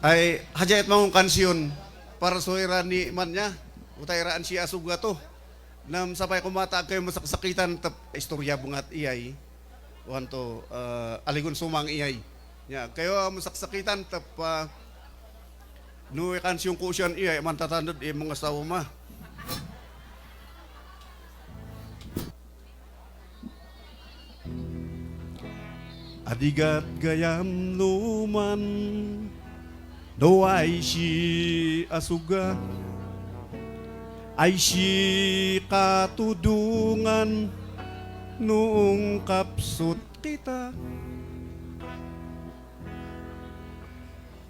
ay hajayat mong kansyon para suira ni man niya utayraan si asuga to nam sapay kumata kayo masaksakitan tap istorya bungat iyay wanto aligon sumang iyay ya kayo masaksakitan tap no kansyon ko siyan iyay man tatanod mga sauma adigat gayam luman do ay si asuga ay si katudungan noong kapsut kita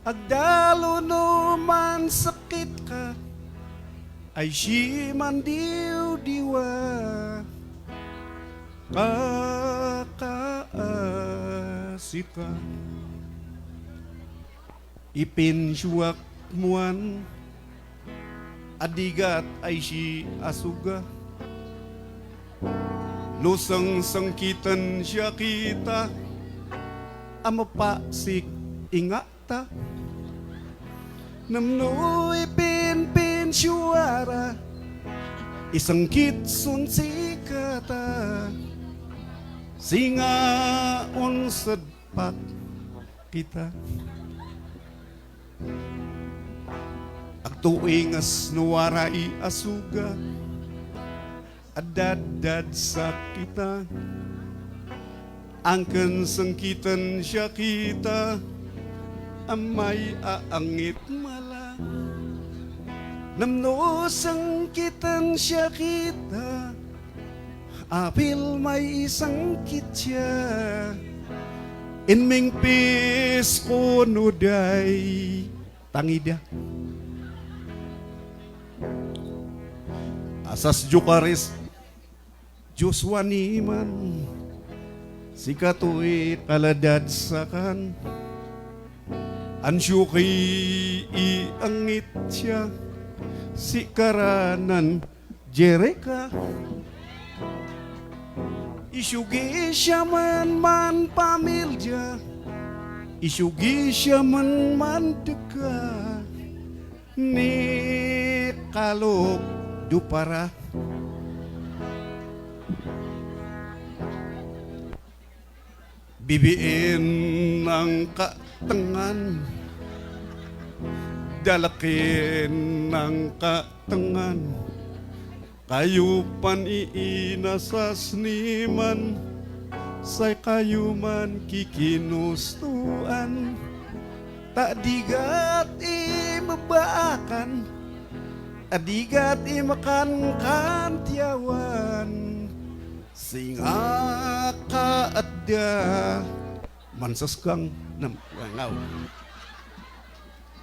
agdalo numan sakit ka ay si mandiw diwa kakaasip ka ipinsyuak muan adigat ay si asuga lusang sangkitan siya kita amapasik ingata namno ipinpin syuara isang kitsun sikata singa unsad pat kita agtuingas nuwarai asuga adadad sa kita angken sengkitan siya kita amay aangit mala namno sengkitan siya kita apil may isang kitya inming pis kunuday tangida asas jukaris Joshua niman si katuy kaladad sakan ansyuki iangit siya si karanan Jereka isugi siya man pamilya isugi siya man deka ni kalok dupara bibiin ng katangan dalakin ng katangan kayo pan iinasas niman say kayo man kikinustuan tak digat imabaakan adigat imakan kantiawan singa kaadda mansas kang nam wangaw